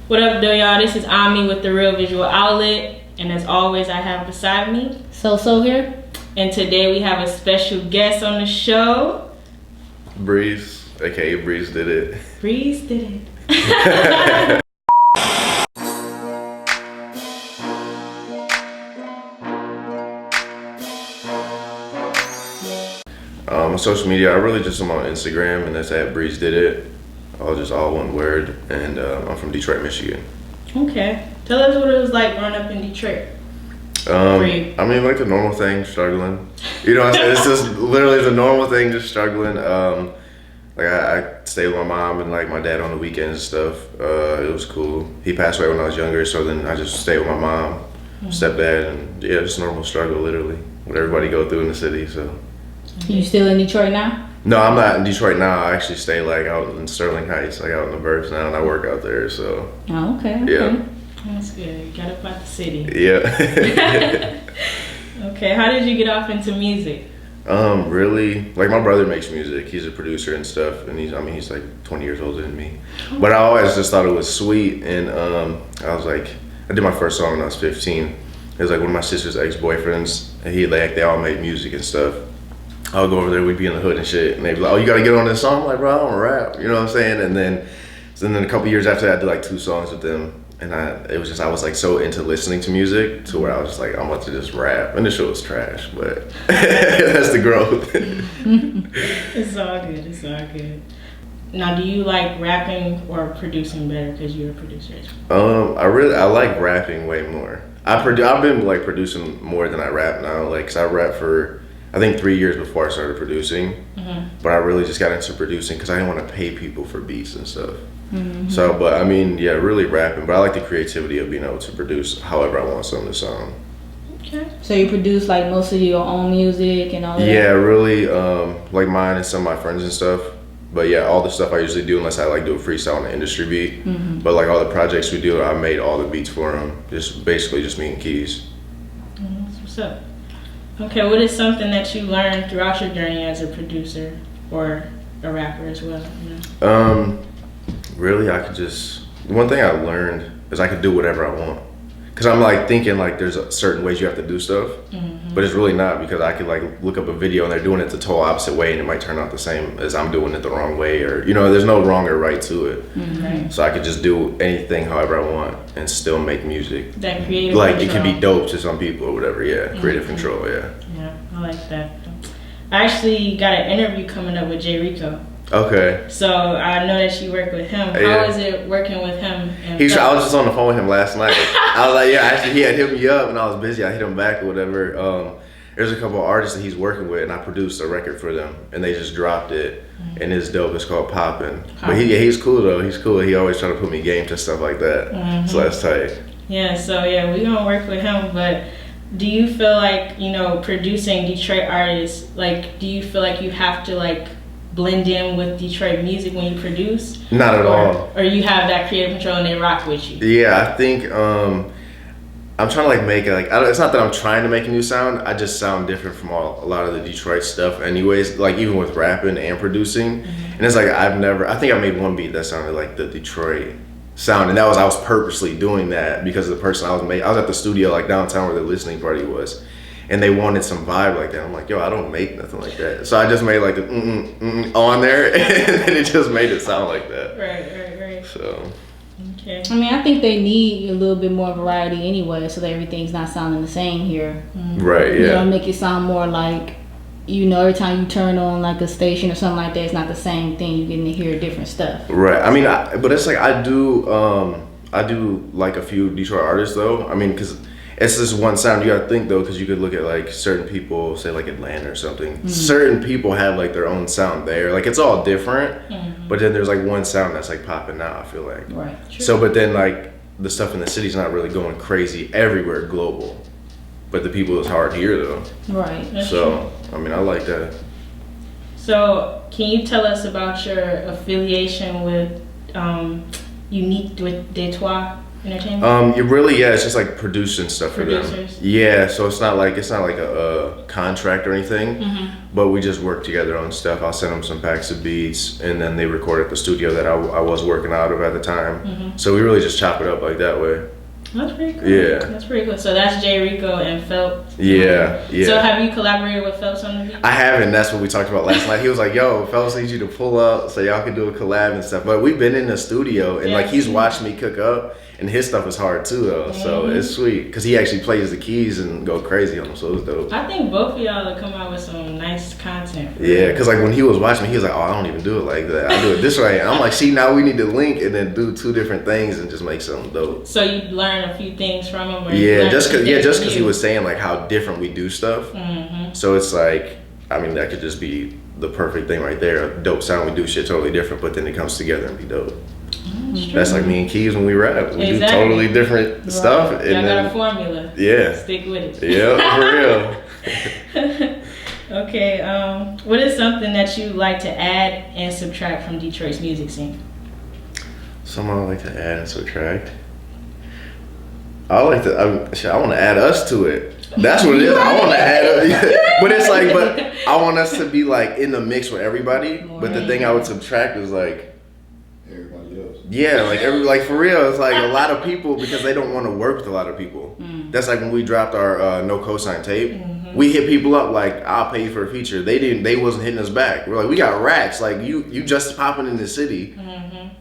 What up, though, y'all? This is Ami with The Real Visual Outlet. And as always, I have beside me So here. And today we have a special guest on the show. Breeze, aka Breeze did it. Breeze did it. On social media, I really just am on Instagram, and that's at Breeze did it. All one word, and I'm from Detroit, Michigan. Okay. Tell us what it was like growing up in Detroit. I mean, like the normal thing, struggling. You know what I'm saying? It's just literally the normal thing, just struggling. Like I stayed with my mom and like my dad on the weekends and stuff. It was cool. He passed away when I was younger, so then I just stayed with my mom, stepdad, and yeah, it's normal struggle, literally, what everybody go through in the city. So. You still in Detroit now? No, I'm not in Detroit now. I actually stay like out in Sterling Heights, like out in the burbs now, and I work out there. So. Oh, okay. Yeah. That's good. You got up out the city. Yeah. Okay. How did you get off into music? Really, like my brother makes music. He's a producer and stuff, and he's like 20 years older than me. But I always just thought it was sweet, and I was like, I did my first song when I was 15. It was like one of my sister's ex-boyfriends, and they all made music and stuff. I'll go over there, we'd be in the hood and shit, and they'd be like, oh, you gotta get on this song? I'm like, bro, I don't rap, you know what I'm saying? And then a couple years after that, I did like 2 songs with them, and I was like so into listening to music to where I was just like, I'm about to just rap, and the show was trash, but that's the growth. It's all good, it's all good. Now, do you like rapping or producing better because you're a producer? I like rapping way more. I've been like producing more than I rap now, like, cause I rap for, I think 3 years before I started producing, but I really just got into producing because I didn't want to pay people for beats and stuff. So, but I mean, yeah, really rapping, but I like the creativity of being able to produce however I want something to sound. Okay. So you produce like most of your own music and all that? Yeah, really, like mine and some of my friends and stuff. But yeah, all the stuff I usually do, unless I like do a freestyle on an industry beat. But like all the projects we do, I made all the beats for them. Basically just me and keys. That's what's up. Okay, what is something that you learned throughout your journey as a producer or a rapper as well? You know? Really, one thing I learned is I could do whatever I want. Cause I'm like thinking like there's certain ways you have to do stuff, but it's really not, because I could like look up a video and they're doing it the total opposite way and it might turn out the same as I'm doing it the wrong way, or you know, there's no wrong or right to it. So I could just do anything however I want and still make music. That creative like control. It could be dope to some people or whatever. Yeah, creative control. Yeah. Yeah, I like that. I actually got an interview coming up with Jay Rico. Okay. So I know that you work with him. How was it working with him? I was just on the phone with him last night. I was like, yeah, actually he had hit me up and I was busy. I hit him back or whatever. There's a couple of artists that he's working with and I produced a record for them and they just dropped it and it's dope. It's called Poppin'. But he's cool though. He's cool. He always trying to put me game to stuff like that. So that's tight. Yeah, so yeah, we're gonna work with him. But do you feel like, you know, producing Detroit artists, like do you feel like you have to like blend in with Detroit music when you produce? Not at all. Or you have that creative control and they rock with you? Yeah, I think I'm trying to like make it like, it's not that I'm trying to make a new sound, I just sound different from a lot of the Detroit stuff anyways, like even with rapping and producing. And it's like I think I made one beat that sounded like the Detroit sound, and I was purposely doing that because of the person I was at the studio like downtown where the listening party was. And they wanted some vibe like that. I'm like, yo, I don't make nothing like that. So I just made like the on there, and it just made it sound like that. Right. So. Okay. I mean, I think they need a little bit more variety anyway, so that everything's not sounding the same here. Right. Yeah. You know, make it sound more like, you know, every time you turn on like a station or something like that, it's not the same thing. You're getting to hear different stuff. Right. I mean, but it's like I do like a few Detroit artists though. I mean, because it's this one sound. You gotta think though, because you could look at like certain people, say like Atlanta or something. Certain people have like their own sound there. Like it's all different, but then there's like one sound that's like popping out, I feel like. Right. True. So, but then like the stuff in the city's not really going crazy everywhere global. But the people is hard here though. Right. That's So, I mean, I like that. So, can you tell us about your affiliation with Unique with Detroit? entertainment? It's just like producing stuff for Producers. them. Yeah, so it's not like a contract or anything, but we just work together on stuff. I'll send them some packs of beats, and then they record at the studio that I was working out of at the time. So we really just chop it up like that way. That's pretty cool. Yeah. That's pretty cool. So that's Jay Rico and Phelps. Yeah. So have you collaborated with Phelps on the beat? I haven't. That's what we talked about last night. He was like, "Yo, Phelps needs you to pull up so y'all can do a collab and stuff." But we've been in the studio, and like he's watched me cook up, and his stuff is hard too, though. So it's sweet because he actually plays the keys and go crazy on them. So it's dope. I think both of y'all will come out with some nice content. Yeah, because like when he was watching me, he was like, "Oh, I don't even do it like that. I do it this way." And I'm like, "See, now we need to link and then do two different things and just make something dope." So you learn a few things from him. Or Yeah, just because he was saying like how different we do stuff. So it's like, I mean, that could just be the perfect thing right there. A dope sound, we do shit totally different, but then it comes together and be dope. That's like me and Keys when we rap. We do totally different stuff. Y'all And got a formula. Yeah. Stick with it. Yeah, for real. Okay, what is something that you like to add and subtract from Detroit's music scene? Something I like to add and subtract. I want to add us to it. That's what it is. I want to add, but it's like, but I want us to be like in the mix with everybody. But the thing I would subtract is like everybody else. Yeah, like for real, it's like a lot of people because they don't want to work with a lot of people. That's like when we dropped our no cosign tape. We hit people up like, "I'll pay you for a feature." They wasn't hitting us back. We're like, "We got racks. Like you just popping in the city,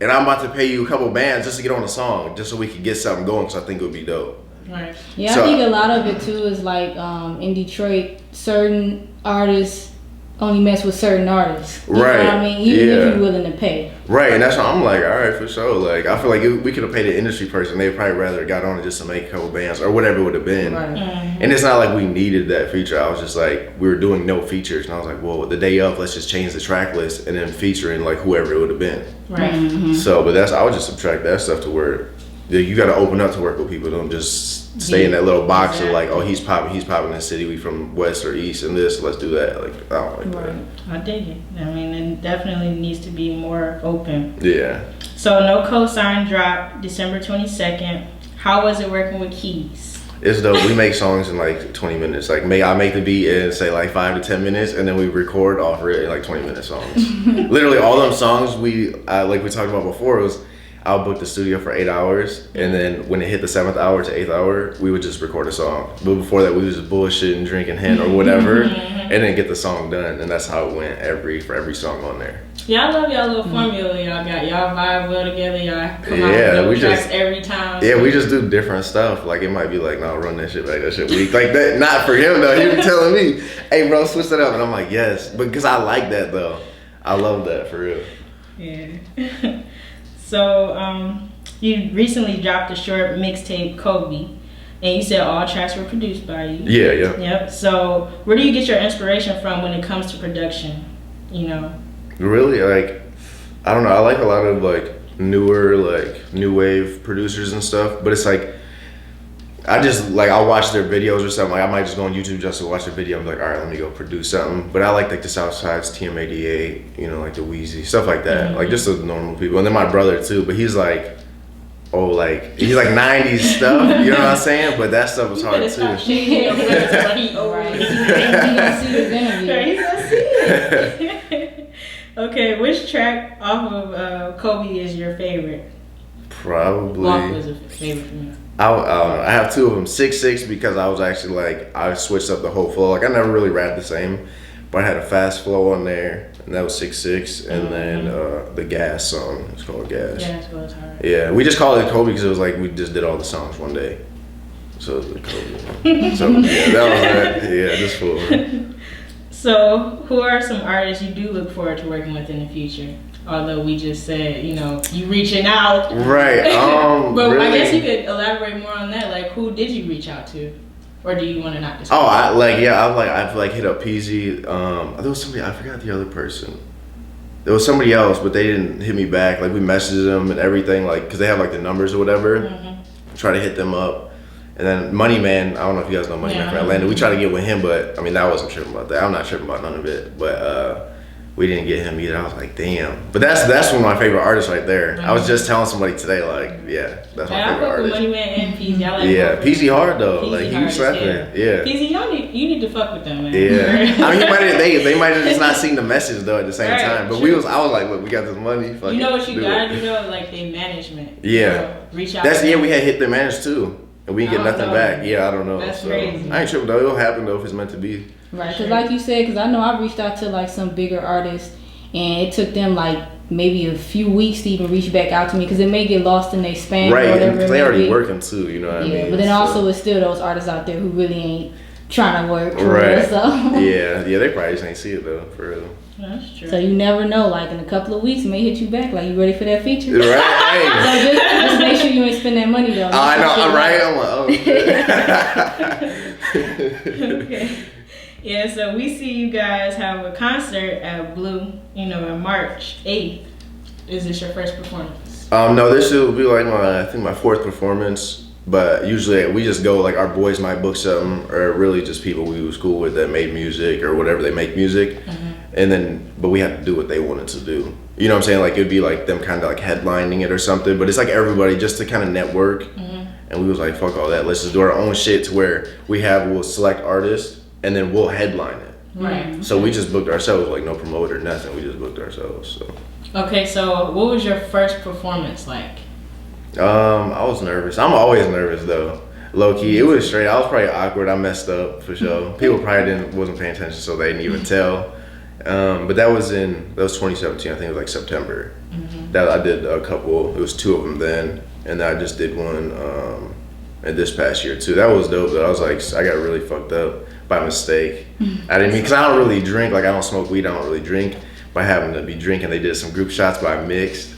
and I'm about to pay you a couple bands just to get on a song, just so we could get something going." Because I think it would be dope. Right. Yeah, So, I think a lot of it too is like in Detroit, certain artists only mess with certain artists. You know what I mean? Even if you're willing to pay. Right, and that's why I'm like, all right, for sure. Like, I feel like we could have paid an industry person. They'd probably rather got on it just to make a couple bands or whatever it would have been. Right. And it's not like we needed that feature. I was just like, we were doing no features. And I was like, well, the day of, let's just change the track list and then featuring like whoever it would have been. Right. So, but I would just subtract that stuff to where you got to open up to work with people. Don't just stay in that little box of like, oh, he's popping in the city. We from west or east and this. Let's do that. Like, I don't like that. I dig it. I mean, it definitely needs to be more open. Yeah. So no cosign drop December 22nd. How was it working with Keys? It's dope. We make songs in like 20 minutes. Like I make the beat in say like 5 to 10 minutes, and then we record off it in like 20-minute songs. Literally all them songs like we talked about before was I'll book the studio for 8 hours, and then when it hit the 7th hour to 8th hour, we would just record a song. But before that, we was just bullshitting, drinking hen or whatever, and then get the song done. And that's how it went for every song on there. Yeah, I love y'all little formula y'all got. Y'all vibe well together. Y'all come out with tracks every time. Yeah, we just do different stuff. Like it might be like, no, run that shit back. That shit weak. Like that. Not for him though. He was telling me, hey bro, switch that up, and I'm like, yes, because I like that though. I love that for real. Yeah. So, you recently dropped a short mixtape, Kobe, and you said all tracks were produced by you. Yeah. Yep. So, where do you get your inspiration from when it comes to production? You know. Really, like, I don't know. I like a lot of like newer, like new wave producers and stuff. But it's like, I'll watch their videos or something. Like I might just go on YouTube just to watch the video. I'm like, all right, let me go produce something. But I like the Southside's TM88, you know, like the Wheezy, stuff like that. Like just the normal people. And then my brother too, but he's like, he's like 90s stuff, you know what I'm saying? But that stuff was hard too. Stop shaking your brother so he over. Okay, which track off of Kobe is your favorite? Probably. Walk was a favorite for me. I have two of them. 6'6" because I was actually like, I switched up the whole flow. Like I never really rapped the same, but I had a fast flow on there, and that was 6'6", and then the Gas song. It's called Gas. Gas was hard. Yeah, we just called it Kobe because it was like we just did all the songs one day, so it was the Kobe. So yeah, that was that. Yeah, just cool. So, who are some artists you do look forward to working with in the future? Although we just said, you know, you reaching out. Right. But really? I guess you could elaborate more on that. Like, who did you reach out to? Or do you want to not discuss? Oh, I've hit up Peasy. There was somebody, I forgot the other person. There was somebody else, but they didn't hit me back. Like we messaged them and everything, like, cause they have like the numbers or whatever. Try to hit them up. And then Money Man, I don't know if you guys know Money Man from Atlanta. We tried to get with him, but I mean, I wasn't tripping about that. I'm not tripping about none of it. But we didn't get him either. I was like, damn. But that's one of my favorite artists right there. I was just telling somebody today, like, yeah, that's my favorite artist. Money Man and PZ. I like yeah, PZ hard though. PZ like he was slapping. Yeah. PZ, you need to fuck with them, man. Yeah. I mean, they might have just not seen the message though at the same time. But true. I was like, look, we got this money. You know what you gotta do though? Like their management. Yeah. Reach out. We had hit their manage too. And we get nothing back. Yeah, I don't know. That's so, crazy. I ain't tripping though. It'll happen though if it's meant to be. Right, because like you said, because I know I reached out to like some bigger artists, and it took them like maybe a few weeks to even reach back out to me because it may get lost in their spam. Right, or whatever because they already working too. You know what I mean? Yeah, but then also it's still those artists out there who really ain't trying to work. Right. Real, so. Yeah, they probably just ain't see it though, for real. That's true. So you never know. Like in a couple of weeks, it may hit you back. Like you ready for that feature? Right. So just make sure you ain't spend that money though. I know, right? I'm like, oh. Okay. Yeah, so we see you guys have a concert at Blue, on March 8th. Is this your first performance? No, this will be like my fourth performance. But usually we just go, like our boys might book something, or really just people we was cool with that made music or whatever, they make music. And but we had to do what they wanted to do. You know what I'm saying? Like it'd be like them kind of like headlining it or something, but it's like everybody just to kind of network. And we was like, fuck all that. Let's just do our own shit to where we'll select artists and then we'll headline it. Right. So we just booked ourselves, like no promoter, nothing. We just booked ourselves. So. Okay, so what was your first performance like? I was nervous. I'm always nervous though. Low key, it was straight. I was probably awkward. I messed up for sure. People probably wasn't paying attention, so they didn't even tell. But that was 2017. I think it was like September. That I did a couple. It was 2 of them then, and then I just did one in this past year too. That was dope. Though I was like, I got really fucked up by mistake. I didn't mean, because I don't really drink. Like I don't smoke weed. I don't really drink. By having to be drinking, they did some group shots, but I mixed.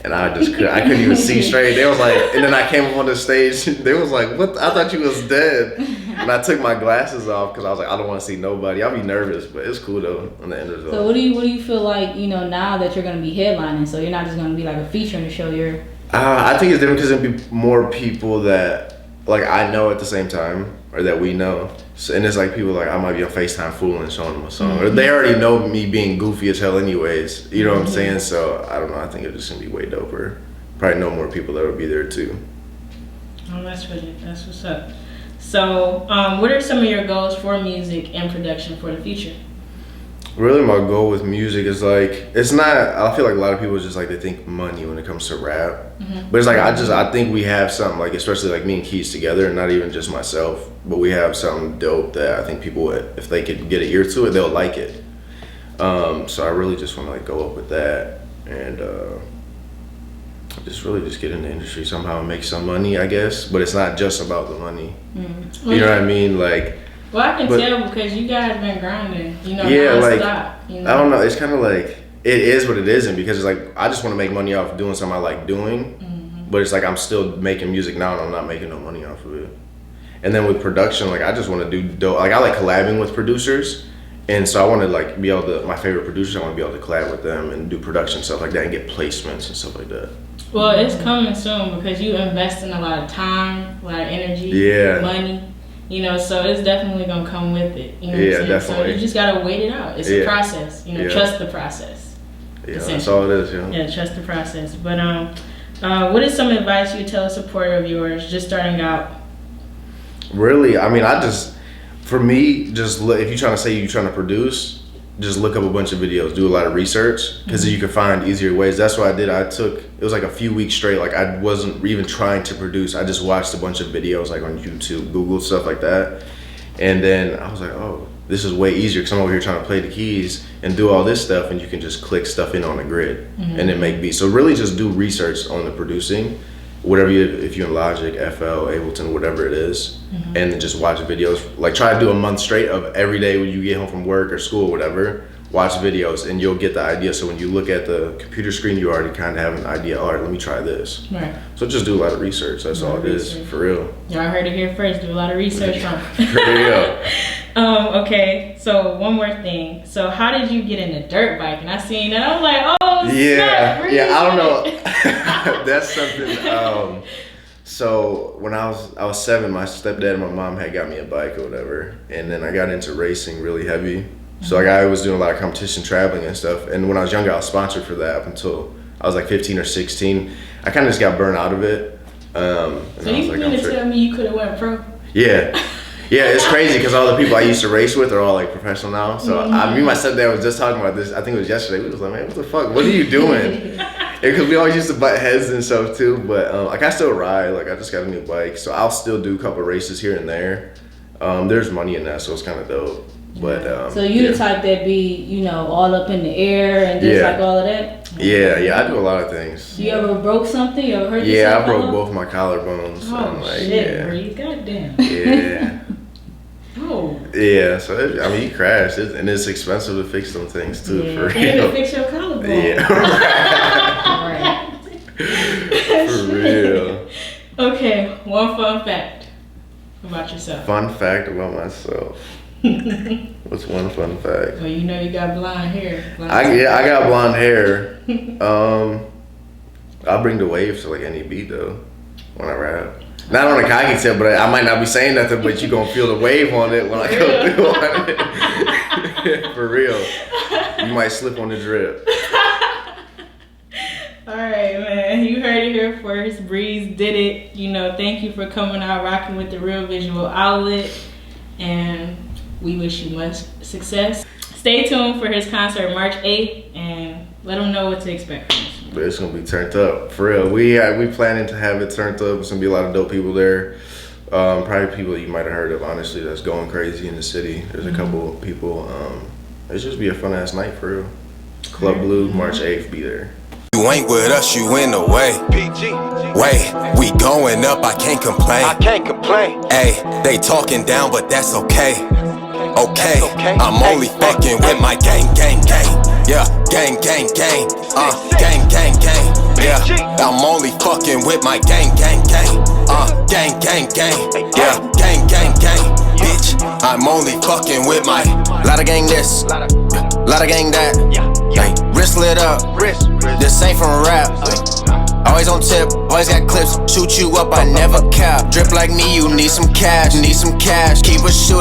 And I couldn't even see straight. They was like, and then I came up on the stage. They was like, "What? I thought you was dead." And I took my glasses off because I was like, I don't want to see nobody. I'll be nervous, but it's cool though on the end result. So what do you feel like now that you're gonna be headlining? So you're not just gonna be like a feature in the show. You're. I think it's different because there'll be more people that like I know at the same time or that we know. So, and it's like people like I might be on FaceTime fooling and showing them a song. Or they already know me being goofy as hell anyways. You know what I'm saying? So I don't know. I think it's just gonna be way doper. Probably know more people that will be there too. Oh, that's what's up. So, what are some of your goals for music and production for the future? Really, my goal with music is like it's not. I feel like a lot of people just like they think money when it comes to rap, but it's like I think we have something like especially like me and Keys together, and not even just myself, but we have something dope that I think people if they could get an ear to it, they'll like it. So I really just want to like go up with that and just get in the industry somehow and make some money, I guess. But it's not just about the money. You know what I mean? Like. Well, I can tell because you guys been grinding, yeah, nonstop. I don't know. It's kind of like it is what it isn't because it's like I just want to make money off doing something I like doing, but it's like I'm still making music now and I'm not making no money off of it. And then with production, like I just want to do dope. Like I like collabing with producers, and so I want to like be able to my favorite producers. I want to be able to collab with them and do production stuff like that and get placements and stuff like that. Well, it's coming soon because you invest in a lot of time, a lot of energy, money. So it's definitely gonna come with it. You know what I'm saying? Definitely. So you just gotta wait it out. It's a process. Trust the process. Yeah, that's all it is. Yeah, trust the process. But what is some advice you tell a supporter of yours just starting out? Really, I mean, for me, just look, if you're trying to say you're trying to produce, just look up a bunch of videos, do a lot of research, because you can find easier ways. That's what I did. It was like a few weeks straight, like I wasn't even trying to produce. I just watched a bunch of videos like on YouTube, Google, stuff like that. And then I was like, oh, this is way easier because I'm over here trying to play the keys and do all this stuff, and you can just click stuff in on the grid and then make beats. So really just do research on the producing, if you're in Logic, FL, Ableton, whatever it is, and then just watch videos. Like try to do a month straight of every day when you get home from work or school or whatever, watch videos and you'll get the idea. So when you look at the computer screen, you already kind of have an idea, all right, let me try this. Right. So just do a lot of research. That's all it is, for real. Y'all heard it here first. Do a lot of research from. There you go. Okay, so one more thing. So how did you get in the dirt bike? And I seen that, I was like, oh, yeah, snap, I don't know. That's something. So when I was 7, my stepdad and my mom had got me a bike or whatever, and then I got into racing really heavy. So like I was doing a lot of competition traveling and stuff. And when I was younger, I was sponsored for that up until I was like 15 or 16. I kind of just got burned out of it. So you mean to tell me you could have went pro? Yeah. Yeah, it's crazy because all the people I used to race with are all like professional now. So me and my stepdad was just talking about this. I think it was yesterday. We was like, man, what the fuck? What are you doing? Because we always used to butt heads and stuff too. But like I still ride. Like I just got a new bike, so I'll still do a couple races here and there. There's money in that, so it's kind of dope. But so you the type that be, you know, all up in the air and just like all of that? Yeah, I do a lot of things. You ever broke something? You ever hurt yourself? Yeah, I broke both my collarbones. Oh, like, shit, Bree. Goddamn. Yeah. Oh. Yeah, so I mean, you crashed, and it's expensive to fix them things too. Yeah. For real. And to fix your collarbone. Yeah. For real. Okay, one fun fact about yourself. Fun fact about myself. What's one fun fact? Well, you know you got blonde hair. I got blonde hair. I bring the waves to like any beat though when I rap. Not on a cocky tip, but I might not be saying nothing, but you gonna feel the wave on it when I go through on it. For real. You might slip on the drip. Alright, man. You heard it here first. Breeze did it. You know, thank you for coming out rocking with the Real Visual Outlet. And we wish you much success. Stay tuned for his concert March 8th and let them know what to expect from us. But it's gonna be turned up for real. We planning to have it turned up. It's gonna be a lot of dope people there. Probably people you might have heard of, honestly, that's going crazy in the city. There's a couple of people. It's just be a fun ass night for real. Club Blue, March 8th, be there. You ain't with us, you in the way. Wait, we going up, I can't complain. Hey, they talking down, but that's okay. Okay, I'm only fucking with my gang. Yeah, gang. Gang. Yeah, I'm only fucking with my gang. Gang. Yeah, gang. Bitch, I'm only fucking with my. Lot of gang this, lot of gang that. Hey, wrist lit up, this ain't from rap. Always on tip, always got clips. Shoot you up, I never cap. Drip like me, you need some cash. Keep a shooter.